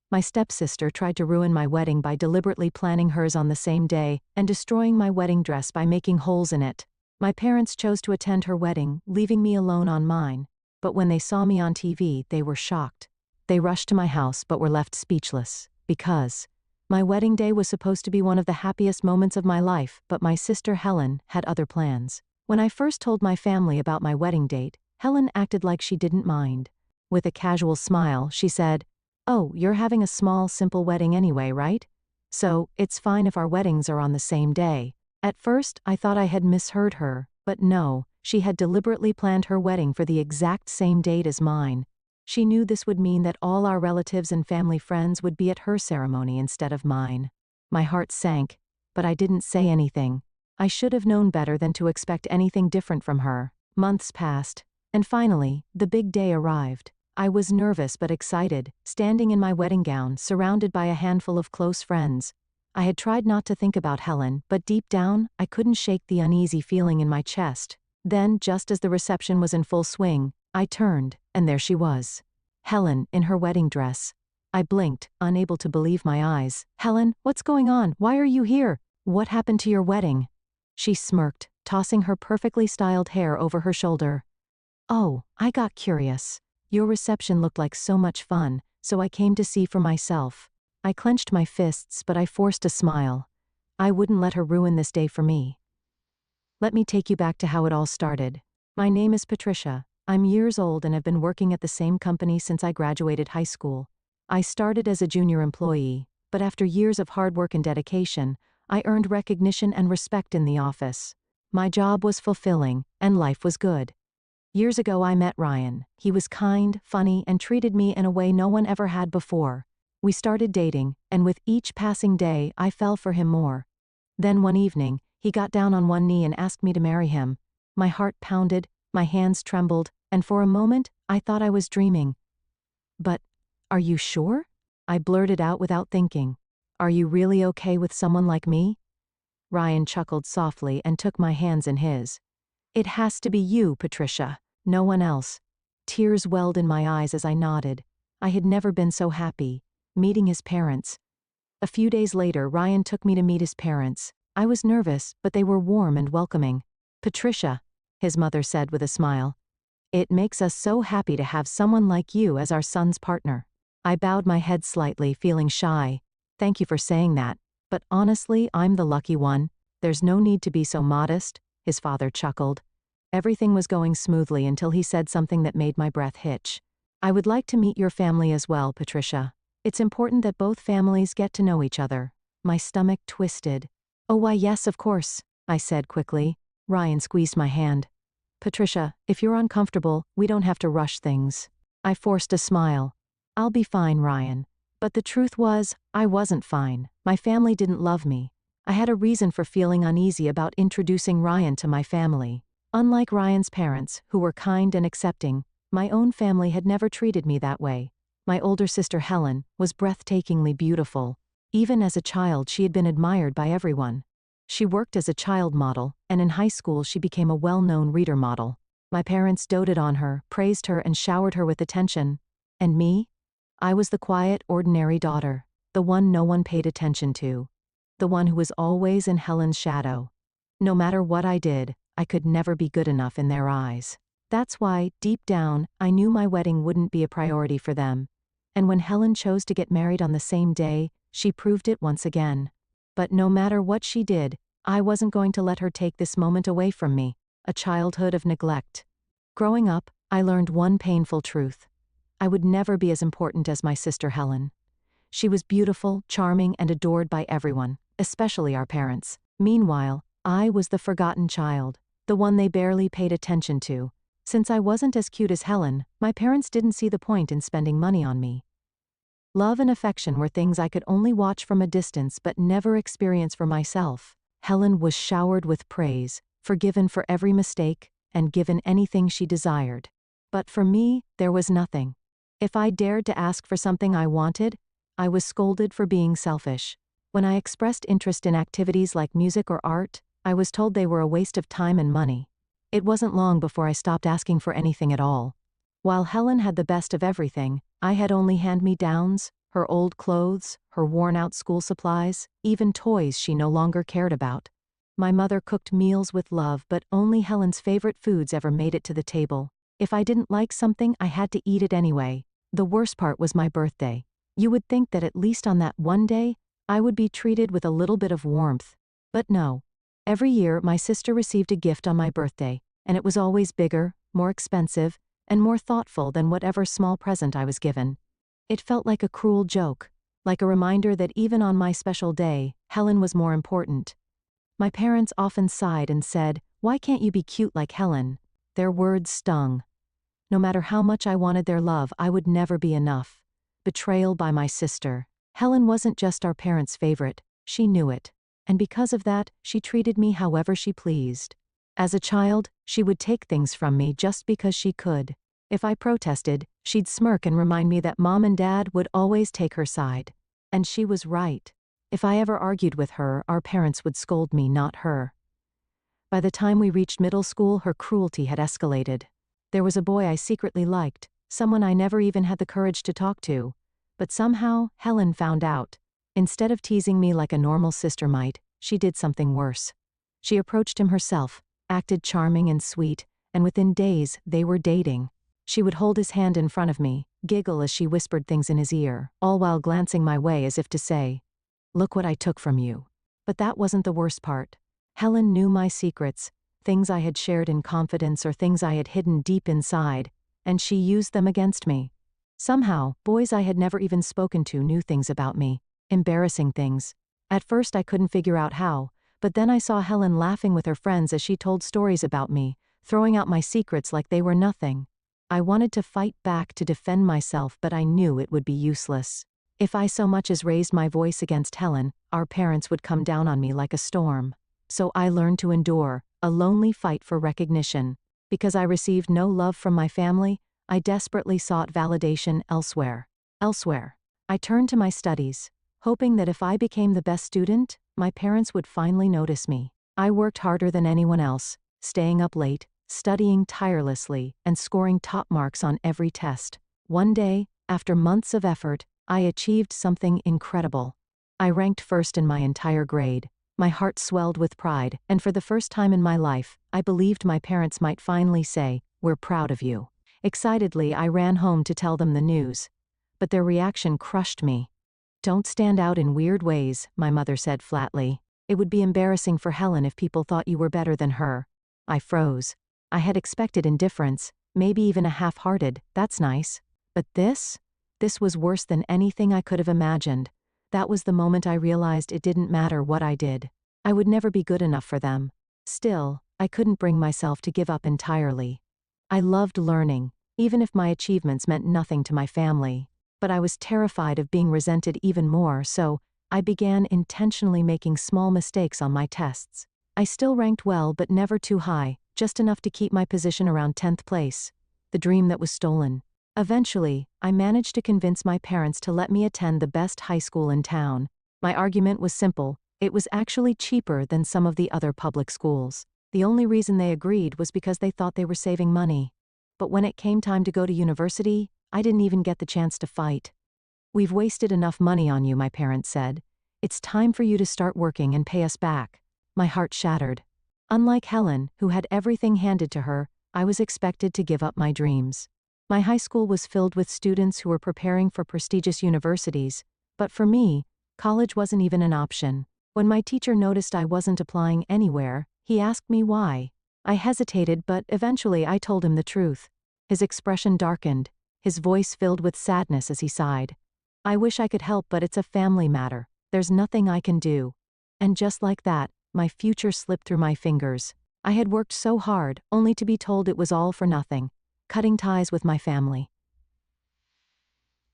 My stepsister tried to ruin my wedding by deliberately planning hers on the same day and destroying my wedding dress by making holes in it. My parents chose to attend her wedding, leaving me alone on mine. But when they saw me on TV, they were shocked. They rushed to my house but were left speechless, because my wedding day was supposed to be one of the happiest moments of my life, but my sister Helen had other plans. When I first told my family about my wedding date, Helen acted like she didn't mind. With a casual smile, she said, "Oh, you're having a small, simple wedding anyway, right? So, it's fine if our weddings are on the same day." At first, I thought I had misheard her, but no, she had deliberately planned her wedding for the exact same date as mine. She knew this would mean that all our relatives and family friends would be at her ceremony instead of mine. My heart sank, but I didn't say anything. I should have known better than to expect anything different from her. Months passed, and finally, the big day arrived. I was nervous but excited, standing in my wedding gown, surrounded by a handful of close friends. I had tried not to think about Helen, but deep down, I couldn't shake the uneasy feeling in my chest. Then, just as the reception was in full swing, I turned, and there she was. Helen, in her wedding dress. I blinked, unable to believe my eyes. "Helen, what's going on? Why are you here? What happened to your wedding?" She smirked, tossing her perfectly styled hair over her shoulder. "Oh, I got curious. Your reception looked like so much fun, so I came to see for myself." I clenched my fists, but I forced a smile. I wouldn't let her ruin this day for me. Let me take you back to how it all started. My name is Patricia. I'm years old and have been working at the same company since I graduated high school. I started as a junior employee, but after years of hard work and dedication, I earned recognition and respect in the office. My job was fulfilling, and life was good. Years ago I met Ryan. He was kind, funny, and treated me in a way no one ever had before. We started dating, and with each passing day I fell for him more. Then one evening, he got down on one knee and asked me to marry him. My heart pounded, my hands trembled, and for a moment, I thought I was dreaming. "But, are you sure?" I blurted out without thinking. "Are you really okay with someone like me?" Ryan chuckled softly and took my hands in his. "It has to be you, Patricia. No one else." Tears welled in my eyes as I nodded. I had never been so happy. Meeting his parents. A few days later, Ryan took me to meet his parents. I was nervous, but they were warm and welcoming. "Patricia," his mother said with a smile, "it makes us so happy to have someone like you as our son's partner." I bowed my head slightly, feeling shy. "Thank you for saying that, but honestly, I'm the lucky one. There's no need to be so modest," his father chuckled. Everything was going smoothly until he said something that made my breath hitch. "I would like to meet your family as well, Patricia. It's important that both families get to know each other." My stomach twisted. "Oh, why yes, of course," I said quickly. Ryan squeezed my hand. "Patricia, if you're uncomfortable, we don't have to rush things." I forced a smile. "I'll be fine, Ryan." But the truth was, I wasn't fine. My family didn't love me. I had a reason for feeling uneasy about introducing Ryan to my family. Unlike Ryan's parents, who were kind and accepting, my own family had never treated me that way. My older sister Helen was breathtakingly beautiful. Even as a child, she had been admired by everyone. She worked as a child model, and in high school she became a well-known reader model. My parents doted on her, praised her, and showered her with attention. And me? I was the quiet, ordinary daughter, the one no one paid attention to. The one who was always in Helen's shadow. No matter what I did, I could never be good enough in their eyes. That's why, deep down, I knew my wedding wouldn't be a priority for them. And when Helen chose to get married on the same day, she proved it once again. But no matter what she did, I wasn't going to let her take this moment away from me, a childhood of neglect. Growing up, I learned one painful truth. I would never be as important as my sister Helen. She was beautiful, charming, and adored by everyone, especially our parents. Meanwhile, I was the forgotten child, the one they barely paid attention to. Since I wasn't as cute as Helen, my parents didn't see the point in spending money on me. Love and affection were things I could only watch from a distance but never experience for myself. Helen was showered with praise, forgiven for every mistake, and given anything she desired. But for me, there was nothing. If I dared to ask for something I wanted, I was scolded for being selfish. When I expressed interest in activities like music or art, I was told they were a waste of time and money. It wasn't long before I stopped asking for anything at all. While Helen had the best of everything, I had only hand-me-downs, Her old clothes, her worn-out school supplies, even toys she no longer cared about. My mother cooked meals with love, but only Helen's favorite foods ever made it to the table. If I didn't like something, I had to eat it anyway. The worst part was my birthday. You would think that at least on that one day, I would be treated with a little bit of warmth. But no. Every year, my sister received a gift on my birthday, and it was always bigger, more expensive, and more thoughtful than whatever small present I was given. It felt like a cruel joke, like a reminder that even on my special day, Helen was more important. My parents often sighed and said, "Why can't you be cute like Helen?" Their words stung. No matter how much I wanted their love, I would never be enough. Betrayal by my sister. Helen wasn't just our parents' favorite, she knew it. And because of that, she treated me however she pleased. As a child, she would take things from me just because she could. If I protested, she'd smirk and remind me that Mom and Dad would always take her side. And she was right. If I ever argued with her, our parents would scold me, not her. By the time we reached middle school, her cruelty had escalated. There was a boy I secretly liked, someone I never even had the courage to talk to. But somehow, Helen found out. Instead of teasing me like a normal sister might, she did something worse. She approached him herself, acted charming and sweet, and within days, they were dating. She would hold his hand in front of me, giggle as she whispered things in his ear, all while glancing my way as if to say, "Look what I took from you." But that wasn't the worst part. Helen knew my secrets, things I had shared in confidence or things I had hidden deep inside, and she used them against me. Somehow, boys I had never even spoken to knew things about me, embarrassing things. At first I couldn't figure out how, but then I saw Helen laughing with her friends as she told stories about me, throwing out my secrets like they were nothing. I wanted to fight back to defend myself, but I knew it would be useless. If I so much as raised my voice against Helen, our parents would come down on me like a storm. So I learned to endure, a lonely fight for recognition. Because I received no love from my family, I desperately sought validation elsewhere. I turned to my studies, hoping that if I became the best student, my parents would finally notice me. I worked harder than anyone else, staying up late, studying tirelessly, and scoring top marks on every test. One day, after months of effort, I achieved something incredible. I ranked first in my entire grade. My heart swelled with pride, and for the first time in my life, I believed my parents might finally say, "We're proud of you." Excitedly, I ran home to tell them the news. But their reaction crushed me. "Don't stand out in weird ways," my mother said flatly. "It would be embarrassing for Helen if people thought you were better than her." I froze. I had expected indifference, maybe even a half-hearted, "That's nice." But this was worse than anything I could have imagined. That was the moment I realized it didn't matter what I did. I would never be good enough for them. Still, I couldn't bring myself to give up entirely. I loved learning, even if my achievements meant nothing to my family. But I was terrified of being resented even more, so I began intentionally making small mistakes on my tests. I still ranked well, but never too high, just enough to keep my position around 10th place. The dream that was stolen. Eventually, I managed to convince my parents to let me attend the best high school in town. My argument was simple: it was actually cheaper than some of the other public schools. The only reason they agreed was because they thought they were saving money. But when it came time to go to university, I didn't even get the chance to fight. "We've wasted enough money on you," my parents said. "It's time for you to start working and pay us back." My heart shattered. Unlike Helen, who had everything handed to her, I was expected to give up my dreams. My high school was filled with students who were preparing for prestigious universities, but for me, college wasn't even an option. When my teacher noticed I wasn't applying anywhere, he asked me why. I hesitated, but eventually I told him the truth. His expression darkened, his voice filled with sadness as he sighed. "I wish I could help, but it's a family matter. There's nothing I can do." And just like that, my future slipped through my fingers. I had worked so hard, only to be told it was all for nothing. Cutting ties with my family.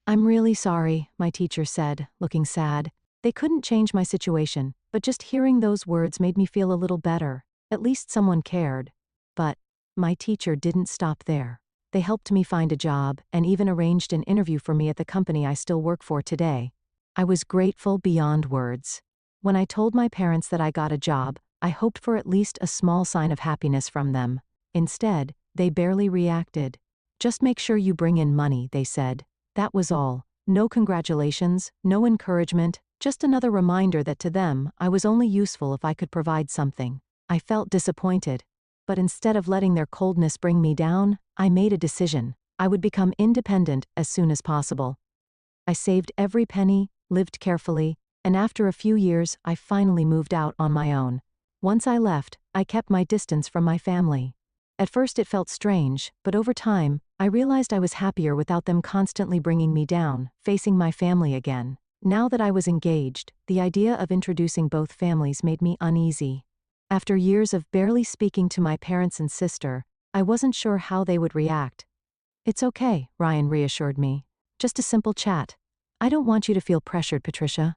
"I'm really sorry," my teacher said, looking sad. They couldn't change my situation, but just hearing those words made me feel a little better. At least someone cared. But my teacher didn't stop there. They helped me find a job and even arranged an interview for me at the company I still work for today. I was grateful beyond words. When I told my parents that I got a job, I hoped for at least a small sign of happiness from them. Instead, they barely reacted. "Just make sure you bring in money," they said. That was all. No congratulations, no encouragement, just another reminder that to them, I was only useful if I could provide something. I felt disappointed. But instead of letting their coldness bring me down, I made a decision. I would become independent as soon as possible. I saved every penny, lived carefully, and after a few years, I finally moved out on my own. Once I left, I kept my distance from my family. At first it felt strange, but over time, I realized I was happier without them constantly bringing me down, facing my family again. Now that I was engaged, the idea of introducing both families made me uneasy. After years of barely speaking to my parents and sister, I wasn't sure how they would react. "It's okay," Ryan reassured me. "Just a simple chat. I don't want you to feel pressured, Patricia."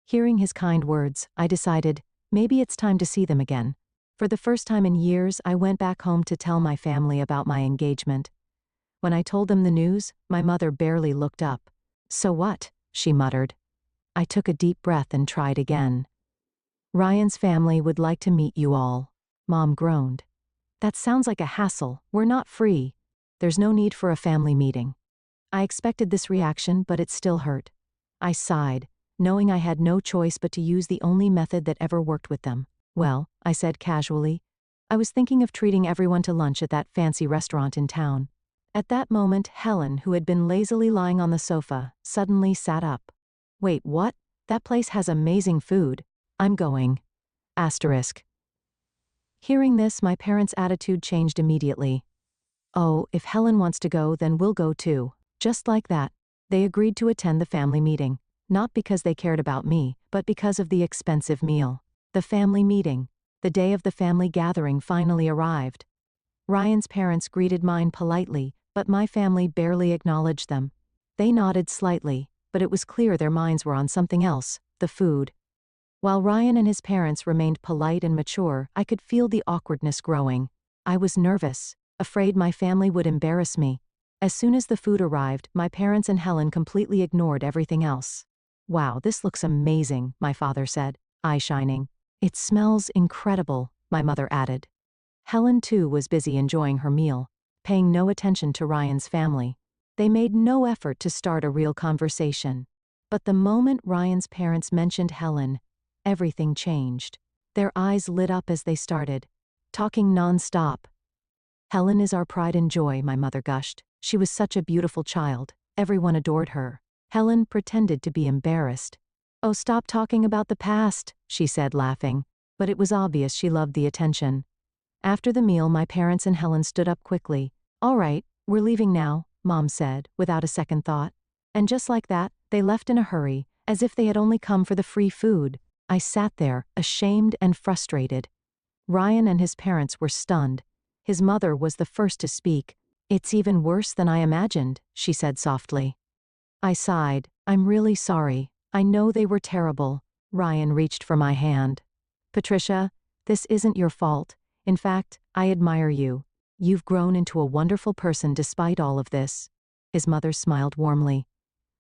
Hearing his kind words, I decided, maybe it's time to see them again. For the first time in years, I went back home to tell my family about my engagement. When I told them the news, my mother barely looked up. "So what?" she muttered. I took a deep breath and tried again. "Ryan's family would like to meet you all." Mom groaned. "That sounds like a hassle. We're not free. There's no need for a family meeting." I expected this reaction, but it still hurt. I sighed, knowing I had no choice but to use the only method that ever worked with them. "Well," I said casually, "I was thinking of treating everyone to lunch at that fancy restaurant in town." At that moment, Helen, who had been lazily lying on the sofa, suddenly sat up. "Wait, what? That place has amazing food. I'm going." Asterisk. Hearing this, my parents' attitude changed immediately. "Oh, if Helen wants to go, then we'll go too." Just like that, they agreed to attend the family meeting, not because they cared about me, but because of the expensive meal. The family meeting, the day of the family gathering, finally arrived. Ryan's parents greeted mine politely, but my family barely acknowledged them. They nodded slightly, but it was clear their minds were on something else, the food. While Ryan and his parents remained polite and mature, I could feel the awkwardness growing. I was nervous, afraid my family would embarrass me. As soon as the food arrived, my parents and Helen completely ignored everything else. "Wow, this looks amazing," my father said, eye shining. "It smells incredible," my mother added. Helen too was busy enjoying her meal, paying no attention to Ryan's family. They made no effort to start a real conversation. But the moment Ryan's parents mentioned Helen, everything changed. Their eyes lit up as they started, talking non-stop. "Helen is our pride and joy," my mother gushed. "She was such a beautiful child. Everyone adored her." Helen pretended to be embarrassed. "Oh, stop talking about the past," she said, laughing. But it was obvious she loved the attention. After the meal, my parents and Helen stood up quickly. "All right, we're leaving now," Mom said, without a second thought. And just like that, they left in a hurry, as if they had only come for the free food. I sat there, ashamed and frustrated. Ryan and his parents were stunned. His mother was the first to speak. "It's even worse than I imagined," she said softly. I sighed. "I'm really sorry. I know they were terrible." Ryan reached for my hand. "Patricia, this isn't your fault. In fact, I admire you. You've grown into a wonderful person despite all of this." His mother smiled warmly.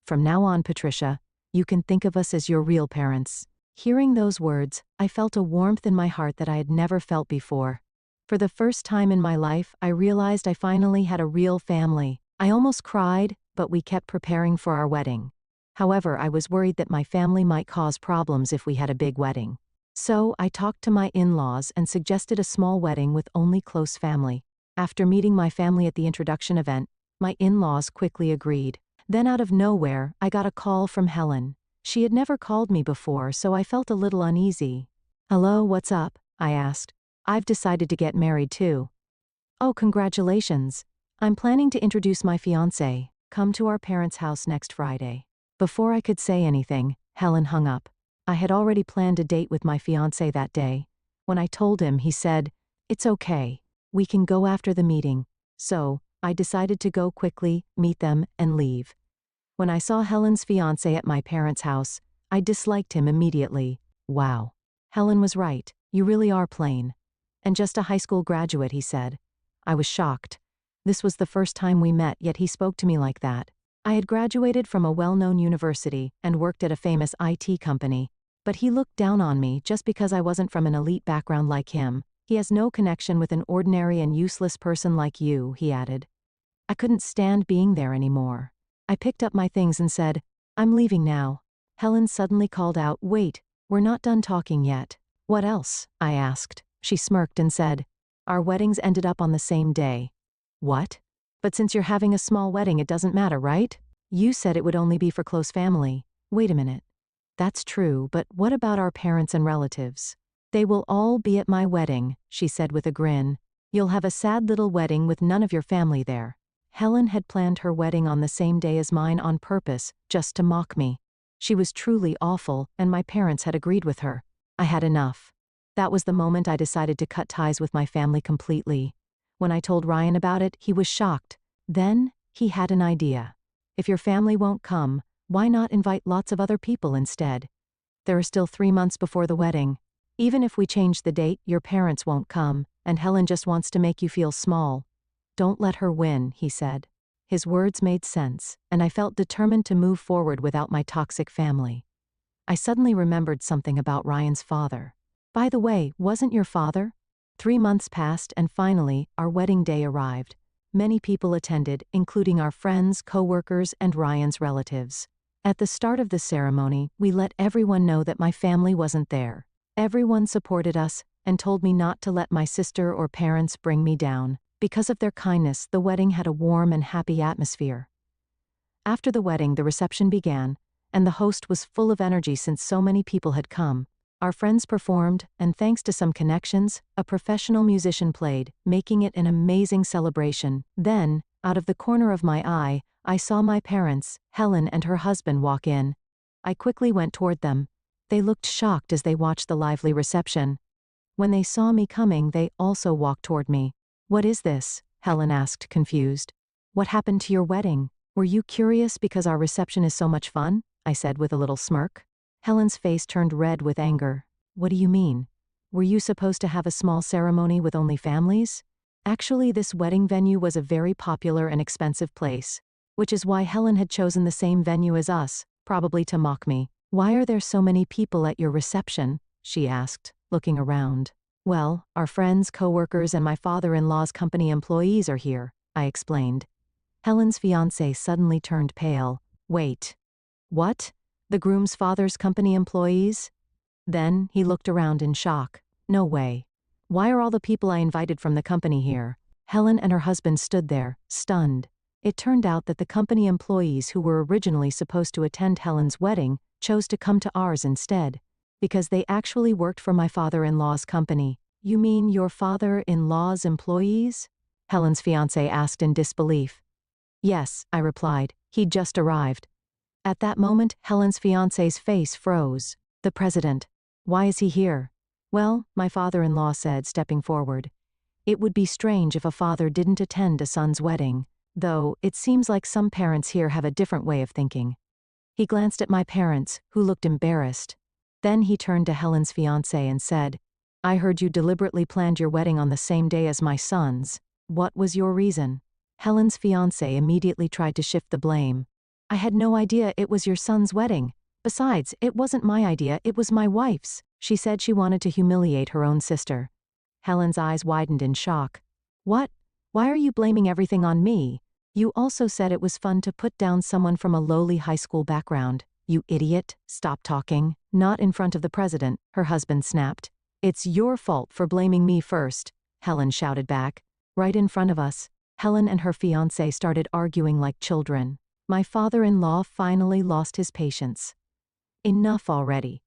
"From now on, Patricia, you can think of us as your real parents." Hearing those words, I felt a warmth in my heart that I had never felt before. For the first time in my life, I realized I finally had a real family. I almost cried, but we kept preparing for our wedding. However, I was worried that my family might cause problems if we had a big wedding. So, I talked to my in-laws and suggested a small wedding with only close family. After meeting my family at the introduction event, my in-laws quickly agreed. Then out of nowhere, I got a call from Helen. She had never called me before, so I felt a little uneasy. "Hello, what's up?" I asked. "I've decided to get married too." "Oh, congratulations. I'm planning to introduce my fiancé. Come to our parents' house next Friday." Before I could say anything, Helen hung up. I had already planned a date with my fiancé that day. When I told him, he said, "It's okay. We can go after the meeting." So, I decided to go quickly, meet them, and leave. When I saw Helen's fiancé at my parents' house, I disliked him immediately. "Wow. Helen was right. You really are plain." "And just a high school graduate," he said. I was shocked. This was the first time we met, yet he spoke to me like that. I had graduated from a well-known university and worked at a famous IT company, but he looked down on me just because I wasn't from an elite background like him. "He has no connection with an ordinary and useless person like you," he added. I couldn't stand being there anymore. I picked up my things and said, "I'm leaving now." Helen suddenly called out, "Wait, we're not done talking yet." "What else?" I asked. She smirked and said, "Our weddings ended up on the same day." "What? But since you're having a small wedding, it doesn't matter, right? You said it would only be for close family." "Wait a minute. That's true, but what about our parents and relatives?" "They will all be at my wedding," she said with a grin. "You'll have a sad little wedding with none of your family there." Helen had planned her wedding on the same day as mine on purpose, just to mock me. She was truly awful, and my parents had agreed with her. I had enough. That was the moment I decided to cut ties with my family completely. When I told Ryan about it, he was shocked. Then, he had an idea. "If your family won't come, why not invite lots of other people instead? There are still 3 months before the wedding. Even if we change the date, your parents won't come, and Helen just wants to make you feel small. Don't let her win," he said. His words made sense, and I felt determined to move forward without my toxic family. I suddenly remembered something about Ryan's father. "By the way, wasn't your father?" 3 months passed and finally, our wedding day arrived. Many people attended, including our friends, co-workers, and Ryan's relatives. At the start of the ceremony, we let everyone know that my family wasn't there. Everyone supported us and told me not to let my sister or parents bring me down. Because of their kindness, the wedding had a warm and happy atmosphere. After the wedding, the reception began, and the host was full of energy since so many people had come. Our friends performed, and thanks to some connections, a professional musician played, making it an amazing celebration. Then, out of the corner of my eye, I saw my parents, Helen and her husband, walk in. I quickly went toward them. They looked shocked as they watched the lively reception. When they saw me coming, they also walked toward me. "What is this?" Helen asked, confused. "What happened to your wedding? Were you curious because our reception is so much fun?" I said with a little smirk. Helen's face turned red with anger. "What do you mean? Were you supposed to have a small ceremony with only families?" Actually, this wedding venue was a very popular and expensive place, which is why Helen had chosen the same venue as us, probably to mock me. "Why are there so many people at your reception?" she asked, looking around. "Well, our friends, co-workers, and my father-in-law's company employees are here," I explained. Helen's fiancé suddenly turned pale. "Wait. What? The groom's father's company employees?" Then, he looked around in shock. "No way. Why are all the people I invited from the company here?" Helen and her husband stood there, stunned. It turned out that the company employees who were originally supposed to attend Helen's wedding chose to come to ours instead. Because they actually worked for my father-in-law's company. "You mean your father-in-law's employees?" Helen's fiancé asked in disbelief. "Yes," I replied. "He'd just arrived." At that moment, Helen's fiancé's face froze. "The president. Why is he here?" "Well," my father-in-law said, stepping forward. "It would be strange if a father didn't attend a son's wedding, though it seems like some parents here have a different way of thinking." He glanced at my parents, who looked embarrassed. Then he turned to Helen's fiancé and said, "I heard you deliberately planned your wedding on the same day as my son's. What was your reason?" Helen's fiancé immediately tried to shift the blame. "I had no idea it was your son's wedding. Besides, it wasn't my idea, it was my wife's." She said she wanted to humiliate her own sister. Helen's eyes widened in shock. "What? Why are you blaming everything on me? You also said it was fun to put down someone from a lowly high school background. You idiot, stop talking." "Not in front of the president," her husband snapped. "It's your fault for blaming me first," Helen shouted back. Right in front of us, Helen and her fiancé started arguing like children. My father-in-law finally lost his patience. "Enough already.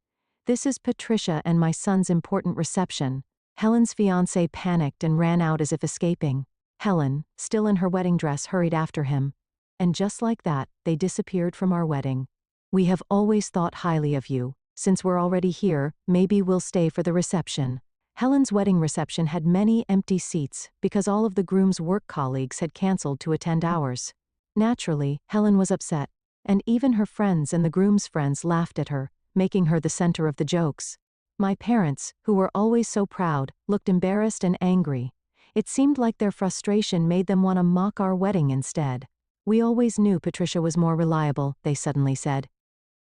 This is Patricia and my son's important reception." Helen's fiancé panicked and ran out as if escaping. Helen, still in her wedding dress, hurried after him. And just like that, they disappeared from our wedding. "We have always thought highly of you. Since we're already here, maybe we'll stay for the reception." Helen's wedding reception had many empty seats because all of the groom's work colleagues had canceled to attend ours. Naturally, Helen was upset, and even her friends and the groom's friends laughed at her, making her the center of the jokes. My parents, who were always so proud, looked embarrassed and angry. It seemed like their frustration made them want to mock our wedding instead. "We always knew Patricia was more reliable," they suddenly said.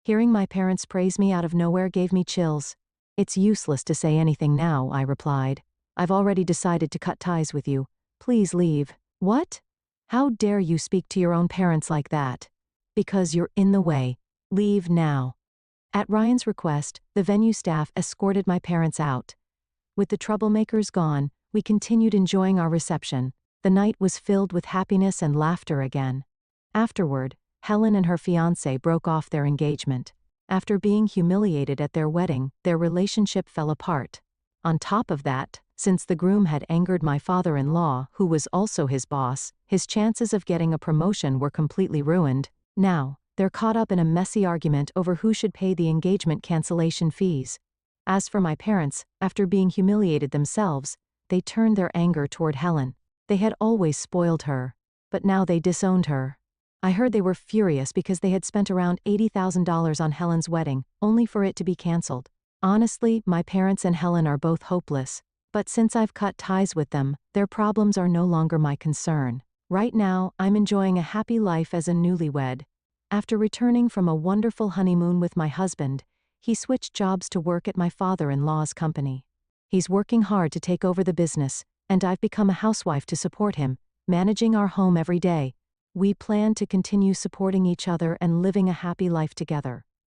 Hearing my parents praise me out of nowhere gave me chills. "It's useless to say anything now," I replied. "I've already decided to cut ties with you. Please leave." "What? How dare you speak to your own parents like that?" because you're in the way. Leave now." At Ryan's request, the venue staff escorted my parents out. With the troublemakers gone, we continued enjoying our reception. The night was filled with happiness and laughter again. Afterward, Helen and her fiancé broke off their engagement. After being humiliated at their wedding, their relationship fell apart. On top of that, since the groom had angered my father-in-law, who was also his boss, his chances of getting a promotion were completely ruined. Now, they're caught up in a messy argument over who should pay the engagement cancellation fees. As for my parents, after being humiliated themselves, they turned their anger toward Helen. They had always spoiled her, but now they disowned her. I heard they were furious because they had spent around $80,000 on Helen's wedding, only for it to be cancelled. Honestly, my parents and Helen are both hopeless, but since I've cut ties with them, their problems are no longer my concern. Right now, I'm enjoying a happy life as a newlywed. After returning from a wonderful honeymoon with my husband, he switched jobs to work at my father-in-law's company. He's working hard to take over the business, and I've become a housewife to support him, managing our home every day. We plan to continue supporting each other and living a happy life together.